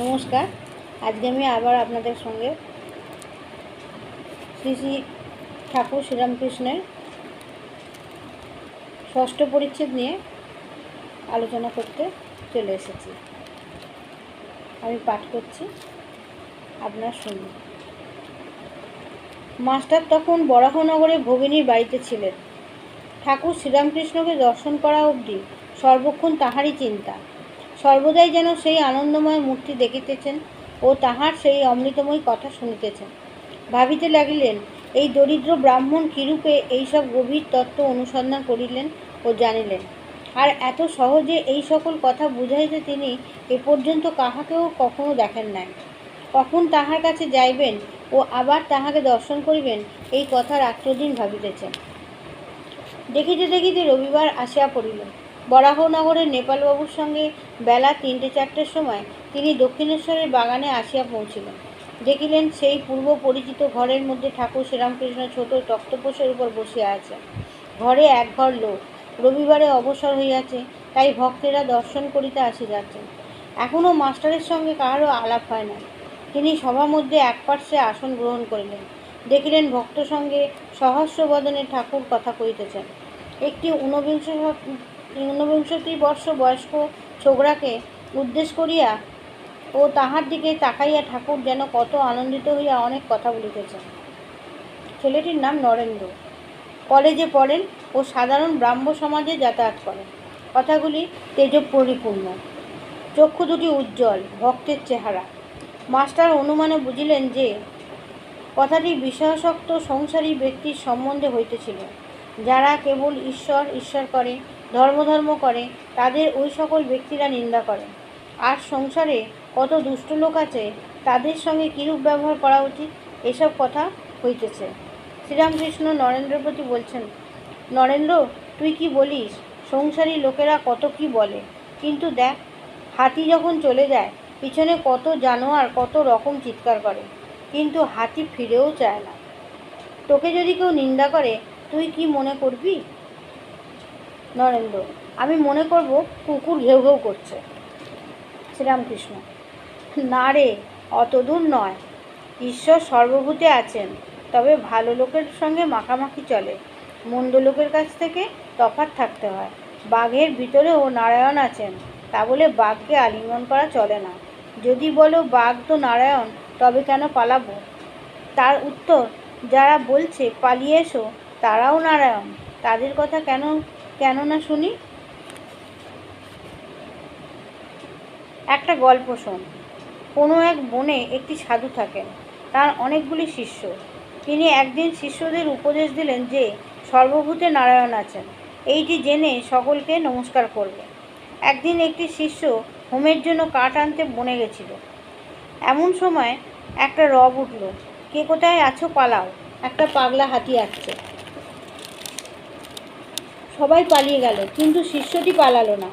নমস্কার। আজকে আমি আবার আপনাদের সঙ্গে শ্রী শ্রী ঠাকুর শ্রীরামকৃষ্ণের ষষ্ঠ পরিচ্ছেদ নিয়ে আলোচনা করতে চলে এসেছি। আমি পাঠ করছি, আপনারা শুনুন। মাস্টার তখন বরাহনগরে ভগিনীর বাড়িতে ছিলেন। ঠাকুর শ্রীরামকৃষ্ণকে দর্শন করা অবধি সর্বক্ষণ তাহারই চিন্তা। সর্বদাই যেন সেই আনন্দময় মূর্তি দেখিতেছেন ও তাহার সেই অমৃতময় কথা শুনিতেছেন। ভাবিতে লাগিলেন, এই দরিদ্র ব্রাহ্মণ কিরূপে এইসব গভীর তত্ত্ব অনুসন্ধান করিলেন ও জানিলেন, আর এত সহজে এই সকল কথা বুঝাইতে তিনি এ পর্যন্ত কাহাকেও কখনো দেখেন নাই। কখন তাহার কাছে যাইবেন ও আবার তাহাকে দর্শন করিবেন, এই কথা রাত্রদিন ভাবিতেছেন। দেখিতে দেখিতে রবিবার আসিয়া পড়িল। বরাহনগরের নেপালবাবুর সঙ্গে বেলা ৩-৪টের সময় তিনি দক্ষিণেশ্বরের বাগানে আসিয়া পৌঁছিলেন। দেখিলেন সেই পূর্ব পরিচিত ঘরের মধ্যে ঠাকুর শ্রীরামকৃষ্ণ ছোট তক্তপোষের উপর বসিয়া আছে। ঘরে একঘর লোক। রবিবারে অবসর হইয়াছে, তাই ভক্তেরা দর্শন করিতে আসিয়াছেন। এখনও মাস্টারের সঙ্গে কাহারও আলাপ হয় না। তিনি সভা মধ্যে একপার্শ্বে আসন গ্রহণ করিলেন। দেখিলেন ভক্ত সঙ্গে সহস্র বদনে ঠাকুর কথা কহিতেছেন। একটি ঊনবিংশতি বর্ষ বয়স্ক ছোকরাকে উদ্দেশ্য করিয়া ও তাহার দিকে তাকাইয়া ঠাকুর যেন কত আনন্দিত হইয়া অনেক কথা বলিতেছেন। ছেলেটির নাম নরেন্দ্র। কলেজে পড়েন ও সাধারণ ব্রাহ্ম সমাজে যাতায়াত করেন। কথাগুলি তেজপরিপূর্ণ, চক্ষু দুটি উজ্জ্বল, ভক্তের চেহারা। মাস্টার অনুমানে বুঝিলেন যে কথাটি বিষয়াসক্ত সংসারী ব্যক্তির সম্বন্ধে হইতেছিল। যারা কেবল ঈশ্বর ঈশ্বর করে, ধর্ম করে, তাদের ওই সকল ব্যক্তিরা নিন্দা করে। আর সংসারে কত দুষ্ট লোক আছে, তাদের সঙ্গে কিরূপ ব্যবহার করা উচিত, এসব কথা হইতেছে। শ্রীরামকৃষ্ণ নরেন্দ্রের প্রতি বলছেন, নরেন্দ্র, তুই কি বলিস? সংসারী লোকেরা কত কি বলে, কিন্তু দেখ, হাতি যখন চলে যায়, পিছনে কত জানোয়ার কত রকম চিৎকার করে, কিন্তু হাতি ফিরেও চায় না। তোকে যদি কেউ নিন্দা করে, তুই কি মনে করবি? নরেন্দ্র, আমি মনে করব কুকুর ঘেউ ঘেউ করছে। শ্রীরামকৃষ্ণ, না রে, অত দূর নয়। ঈশ্বর সর্বভূতে আছেন, তবে ভালো লোকের সঙ্গে মাখামাখি চলে, মন্দ লোকের কাছ থেকে তফাৎ থাকতে হয়। বাঘের ভিতরেও নারায়ণ আছেন, তা বলে বাঘকে আলিঙ্গন করা চলে না। যদি বলো বাঘ তো নারায়ণ, তবে কেন পালাবো? তার উত্তর, যারা বলছে পালিয়ে এসো, তারাও নারায়ণ, তাদের কথা কেন না শুনি। একটা গল্প শোন। কোনো এক বনে একটি সাধু থাকেন, তার অনেকগুলি শিষ্য। তিনি একদিন শিষ্যদের উপদেশ দিলেন যে সর্বভূতে নারায়ণ আছেন, এইটি জেনে সকলকে নমস্কার করবে। একদিন একটি শিষ্য হোমের জন্য কাঠ আনতে বনে গেছিল। এমন সময় একটা রব উঠল, কে কোথায় আছো পালাও, একটা পাগলা হাতি আসছে। সবাই পালিয়ে গেল, কিন্তু শিষ্যটি পালালো না।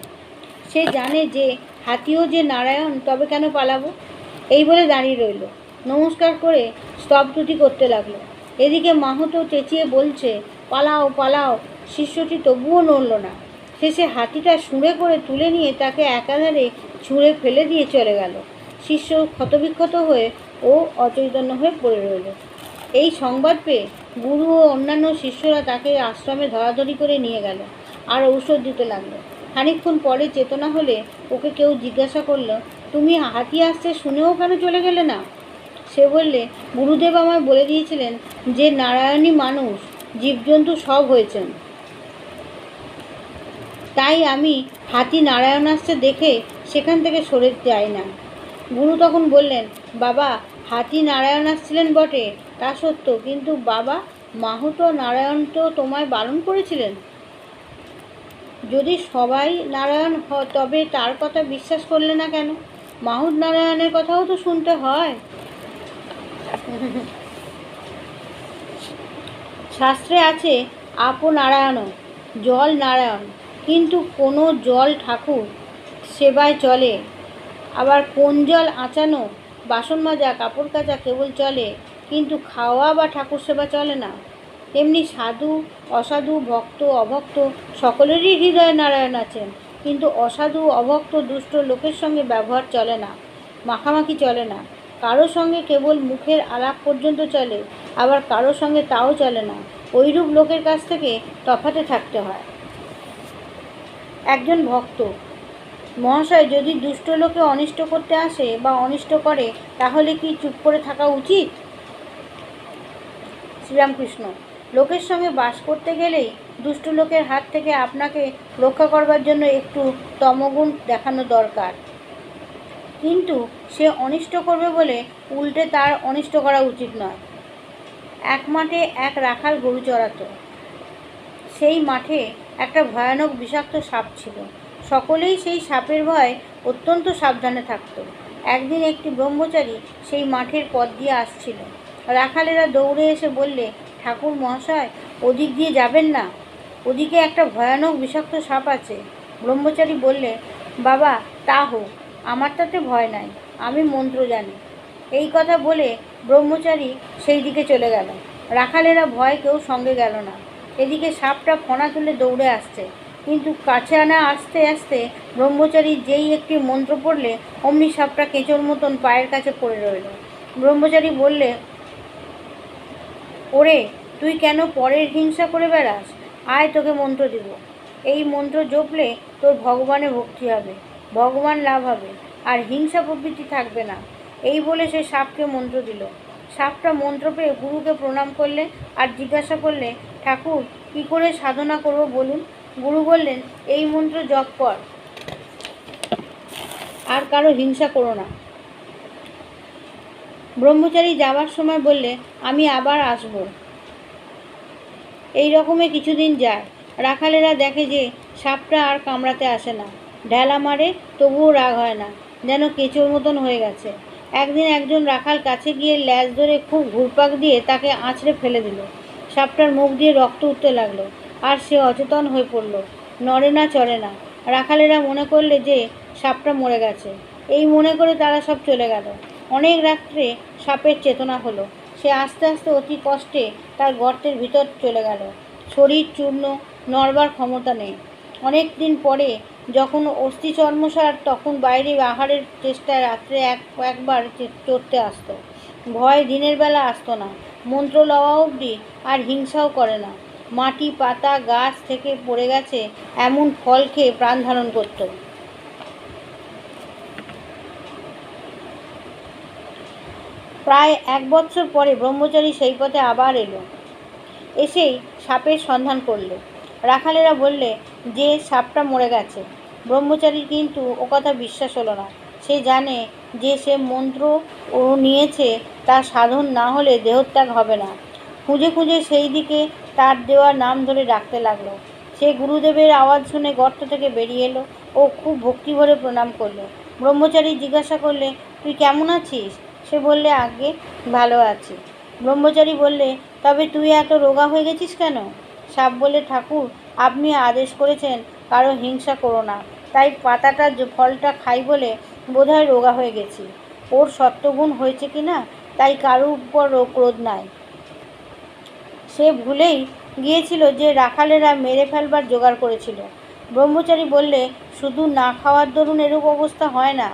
সে জানে যে হাতিও যে নারায়ণ, তবে কেন পালাবো, এই বলে দাঁড়িয়ে রইল। নমস্কার করে স্তবতুতি করতে লাগলো। এদিকে মাহুতো চেঁচিয়ে বলছে, পালাও পালাও। শিষ্যটি তবুও নড়ল না। শেষে হাতিটা শুঁড়ে করে তুলে নিয়ে তাকে একাধারে ছুঁড়ে ফেলে দিয়ে চলে গেল। শিষ্য ক্ষতবিক্ষত হয়ে ও অচৈতন্য হয়ে পড়ে রইল। এই সংবাদ পেয়ে গুরু ও অন্যান্য শিষ্যরা তাকে আশ্রমে ধরাধরি করে নিয়ে গেল আর ঔষধ দিতে লাগলো। খানিকক্ষণ পরে চেতনা হলে ওকে কেউ জিজ্ঞাসা করলো, তুমি হাতি আসছে শুনেও কেন চলে গেলে না? সে বললে, গুরুদেব আমায় বলে দিয়েছিলেন যে নারায়ণী মানুষ জীবজন্তু সব হয়েছেন, তাই আমি হাতি নারায়ণ আসছে দেখে সেখান থেকে সরে যাই না। গুরু তখন বললেন, বাবা, হাতি নারায়ণ আসছিলেন বটে, তা সত্য, কিন্তু বাবা, মাহুতো নারায়ণ তো তোমায় বারণ করেছিলেন। যদি সবাই নারায়ণ হয়, তবে তার কথা বিশ্বাস করলে না কেন? মাহুত নারায়ণের কথাও তো শুনতে হয়। শাস্ত্রে আছে আপো নারায়ণ, জল নারায়ণ, কিন্তু কোনো জল ঠাকুর সেবায় চলে, আবার কোন জল আঁচানো, বাসন মাজা, কাপড় কাচা কেবল চলে, কিন্তু খাওয়া বা ঠাকুর সেবা চলে না। তেমনি সাধু অসাধু, ভক্ত অভক্ত সকলেরই হৃদয়ে নারায়ণ আছেন, কিন্তু অসাধু অভক্ত দুষ্ট লোকের সঙ্গে ব্যবহার চলে না। মাখামাখি চলে না। কারোর সঙ্গে কেবল মুখের আলাপ পর্যন্ত চলে, আবার কারোর সঙ্গে তাও চলে না। ওইরূপ লোকের কাছ থেকে তফাতে থাকতে হয়। একজন ভক্ত: মহাশয়, যদি দুষ্ট লোকে অনিষ্ট করতে আসে বা অনিষ্ট করে, তাহলে কি চুপ করে থাকা উচিত? শ্রীরামকৃষ্ণ: লোকের সঙ্গে বাস করতে গেলেই দুষ্ট লোকের হাত থেকে আপনাকে রক্ষা করবার জন্য একটু তমগুণ দেখানো দরকার, কিন্তু সে অনিষ্ট করবে বলে উল্টে তার অনিষ্ট করা উচিত নয়। এক মাঠে এক রাখাল গরু চড়াতো। সেই মাঠে একটা ভয়ানক বিষাক্ত সাপ ছিল। সকলেই সেই সাপের ভয়ে অত্যন্ত সাবধানে থাকত। একদিন একটি ব্রহ্মচারী সেই মাঠের পথ দিয়ে আসছিল। রাখালেরা দৌড়ে এসে বললে, ঠাকুর মহাশয়, ওদিক দিয়ে যাবেন না, ওদিকে একটা ভয়ানক বিষাক্ত সাপ আছে। ব্রহ্মচারী বললে, বাবা, তা হোক, আমার তাতে ভয় নাই, আমি মন্ত্র জানি। এই কথা বলে ব্রহ্মচারী সেই দিকে চলে গেল। রাখালেরা ভয় কেউ সঙ্গে গেল না। এদিকে সাপটা ফণা তুলে দৌড়ে আসছে, কিন্তু কাছে আনা আসতে আসতে ব্রহ্মচারী যেই একটি মন্ত্র পড়লে অমনি সাপটা কেঁচোর মতন পায়ের কাছে পড়ে রইল। ব্রহ্মচারী বললে, ওরে, তুই কেন পরের হিংসা করে বেড়াস? আয়, তোকে মন্ত্র দিব। এই মন্ত্র জপলে তোর ভগবানে ভক্তি হবে, ভগবান লাভ হবে, আর হিংসা প্রবৃত্তি থাকবে না। এই বলে সে সাপকে মন্ত্র দিল। সাপটা মন্ত্র পেয়ে গুরুকে প্রণাম করলে আর জিজ্ঞাসা করলে, ঠাকুর, কী করে সাধনা করব বলুন? গুরু বললেন, এই মন্ত্র জপ কর, আর কারো হিংসা করো না। ব্রহ্মচারী যাবার সময় বললে, আমি আবার আসব। এই রকমে কিছুদিন যায়। রাখালেরা দেখে যে সাপটা আর কামড়াতে আসে না, ঢেলা মারে, তবুও রাগ হয় না, যেন কেঁচোর মতন হয়ে গেছে। একদিন একজন রাখাল কাছে গিয়ে ল্যাজ ধরে খুব ঘুরপাক দিয়ে তাকে আঁচড়ে ফেলে দিল। সাপটার মুখ দিয়ে রক্ত উঠতে লাগলো, আর সে অচেতন হয়ে পড়ল, নড়ে না, চড়ে না। রাখালেরা মনে করলে যে সাপটা মরে গেছে। এই মনে করে তারা সব চলে গেল। অনেক রাত্রে সাপের চেতনা হলো। সে আস্তে আস্তে অতি কষ্টে তার গর্তের ভিতর চলে গেল। শরীর চূর্ণ, নড়বার ক্ষমতা নেই। অনেক দিন পরে যখন অস্থি চর্মসার, তখন বাইরে আহারের চেষ্টায় রাত্রে একবার চড়তে আসতো। ভয় দিনের বেলা আসতো না। মন্ত্র লওয়া অবধি আর হিংসাও করে না। মাটি, পাতা, গাছ থেকে পড়ে গেছে এমন ফল খেয়ে প্রাণ ধারণ করত। প্রায় 1 বৎসর পরে ব্রহ্মচারী সেই পথে আবার এলো। এসেই সাপের সন্ধান করলে। রাখালেরা বললে যে সাপটা মরে গেছে। ব্রহ্মচারীর কিন্তু ও কথা বিশ্বাস হলো না। সে জানে যে সে মন্ত্র ও নিয়েছে, তার সাধন না হলে দেহত্যাগ হবে না। খুঁজে খুঁজে সেই দিকে তার দেওয়া নাম ধরে ডাকতে লাগলো। সে গুরুদেবের আওয়াজ শুনে গর্ত থেকে বেরিয়ে এলো ও খুব ভক্তিভরে প্রণাম করলো। ব্রহ্মচারী জিজ্ঞাসা করলে, তুই কেমন আছিস? সে বললে, আজ্ঞে, ভালো আছি। ব্রহ্মচারী বললে, তবে তুই এত রোগা হয়ে গেছিস কেন? সাপ বলে, ঠাকুর, আপনি আদেশ করেছেন কারো হিংসা করো না, তাই পাতাটা ফলটা খাই বলে বোধহয় রোগা হয়ে গেছি। ওর সত্যগুণ হয়েছে কি না, তাই কারোর উপর ক্রোধ নাই। সে ভুলেই গিয়েছিল যে রাখালেরা মেরে ফেলবার জোগাড় করেছিল। ব্রহ্মচারী বললে, শুধু না খাওয়ার দরুন এরূপ অবস্থা হয় না,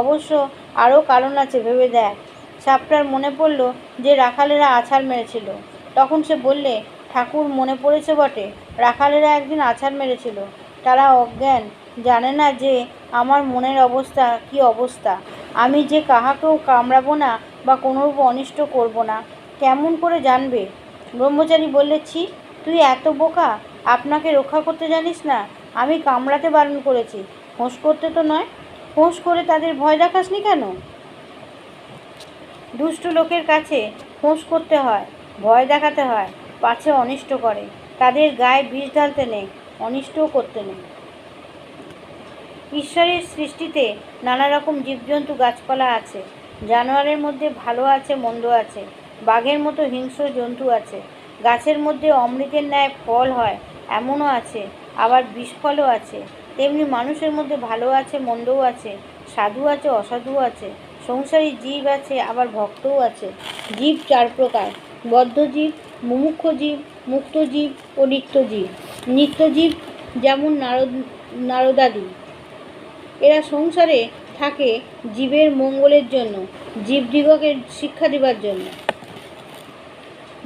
অবশ্য আরও কারণ আছে, ভেবে দেখ। সাপটার মনে পড়ল যে রাখালেরা আছাড় মেরেছিল। তখন সে বললে, ঠাকুর, মনে পড়েছে বটে, রাখালেরা একদিন আছাড় মেরেছিল। তারা অজ্ঞান, জানে না যে আমার মনের অবস্থা কী অবস্থা। আমি যে কাহাকেও কামড়াবো না বা কোনোরূপ অনিষ্ট করব না, কেমন করে জানবে? ব্রহ্মচারী বললে, ছি, তুই এত বোকা, আপনাকে রক্ষা করতে জানিস না? আমি কামড়াতে বারণ করেছি, ফোঁস করতে তো নয়। ফোঁস করে তাদের ভয় দেখাসনি কেন? দুষ্ট লোকের কাছে ফোঁস করতে হয়, ভয় দেখাতে হয়, পাছে অনিষ্ট করে। তাদের গায়ে বিষ ঢালতে নেই, অনিষ্টও করতে নেই। ঈশ্বরের সৃষ্টিতে নানা রকম জীবজন্তু, গাছপালা আছে। জানোয়ারের মধ্যে ভালো আছে, মন্দ আছে। বাঘের মতো হিংস্র জন্তু আছে। গাছের মধ্যে অমৃতের ন্যায় ফল হয়, এমনও আছে। আবার বিষফলও আছে। তেমনি মানুষের মধ্যে ভালো আছে, মন্দও আছে। সাধু আছে, অসাধুও আছে। সংসারী জীব আছে, আবার ভক্তও আছে। জীব 4 প্রকার: বদ্ধজীব, মুমুক্ষু জীব, মুক্ত জীব ও নিত্যজীব। নিত্যজীব যেমন নারদাদি, এরা সংসারে থাকে জীবের মঙ্গলের জন্য, জীবদিগকে শিক্ষা দেবার জন্য।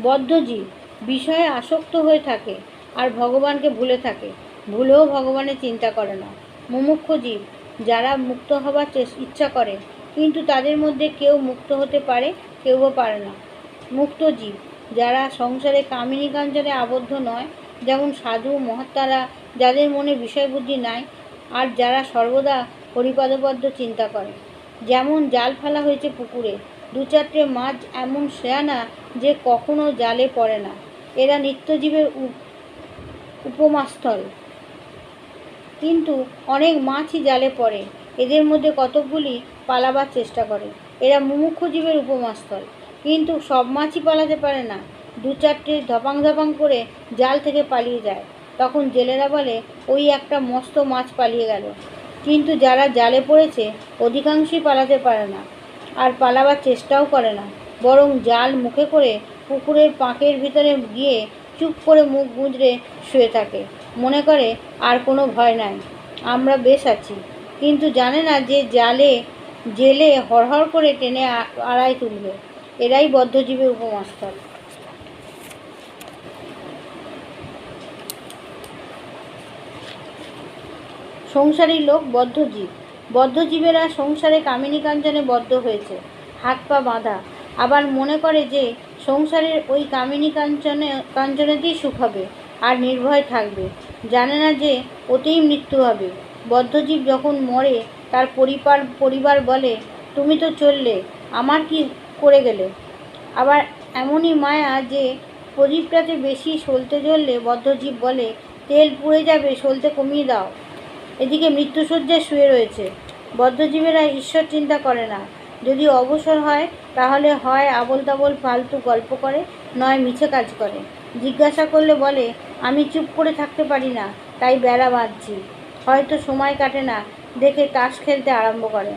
বদ্ধজীব বিষয়ে আসক্ত হয়ে থাকে আর ভগবানকে ভুলে থাকে, ভুলেও ভগবানের চিন্তা করে না। মুমুক্ষু জীব যারা মুক্ত হবার ইচ্ছা করে, কিন্তু তাদের মধ্যে কেউ মুক্ত হতে পারে, কেউ বা পারে না। মুক্ত জীব যারা সংসারে কামিনী কাঞ্চনে আবদ্ধ নয়, যেমন সাধু মহাত্মারা, যাদের মনে বিষয়বুদ্ধি নাই আর যারা সর্বদা হরিপাদপদ্ম চিন্তা করে। যেমন জাল ফেলা হয়েছে পুকুরে, দু চারটে মাছ এমন শেয়ানা যে কখনো জালে পড়ে না। এরা নিত্যজীবের উপমাস্থল, কিন্তু অনেক মাছই জালে পড়ে। এদের মধ্যে কতকগুলি পালাবার চেষ্টা করে। এরা মুমুক্ষু জীবের উপমাস্থল, কিন্তু সব মাছই পালাতে পারে না। দু চারটে ধপাং ধপাং করে জাল থেকে পালিয়ে যায়। তখন জেলেরা বলে, ওই একটা মস্ত মাছ পালিয়ে গেল। কিন্তু যারা জালে পড়েছে অধিকাংশই পালাতে পারে না, আর পালাবার চেষ্টাও করে না, বরং জাল মুখে করে পুকুরের পাঁকের ভিতরে গিয়ে চুপ করে মুখ গুঁজরে শুয়ে থাকে। মনে করে আর কোনো ভয় নাই, আমরা বেশ আছি। কিন্তু জানে না যে জেলে হড়হড় করে টেনে আড়ায় তুলবে। এরাই বদ্ধজীবের উপমাস্থল। সংসারী লোক বদ্ধজীব। বদ্ধজীবেরা সংসারে কামিনী কাঞ্চনে বদ্ধ হয়েছে, হাত পা বাঁধা। আবার মনে করে যে সংসারের ওই কামিনী কাঞ্চনেতেই সুখ হবে আর নির্ভয় থাকবে। জানে না যে ওতেই মৃত্যু হবে। বদ্ধজীব যখন মরে তার পরিবার বলে, তুমি তো চললে, আমার কি করে গেলে। আবার এমনই মায়া যে প্রদীপটাতে বেশি সলতে জ্বললে বদ্ধজীব বলে, তেল পুড়ে যাবে, সলতে কমিয়ে দাও। এদিকে মৃত্যুশয্যায় শুয়ে রয়েছে। বদ্ধজীবেরা ঈশ্বর চিন্তা করে না। যদি অবসর হয় তাহলে হয় আবোল তাবোল ফালতু গল্প করে, নয় মিছে কাজ করে। জিজ্ঞাসা করলে বলে, আমি চুপ করে থাকতে পারি না, তাই বেড়া বাঁধছি। হয়তো সময় কাটে না দেখে তাস খেলতে আরম্ভ করে।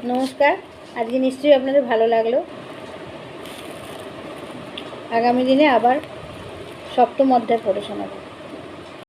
নমস্কার, আজকে নিশ্চয়ই আপনাদের ভালো লাগলো। আগামী দিনে আবার সপ্তম অধ্যায় পড়ে শোনাবো।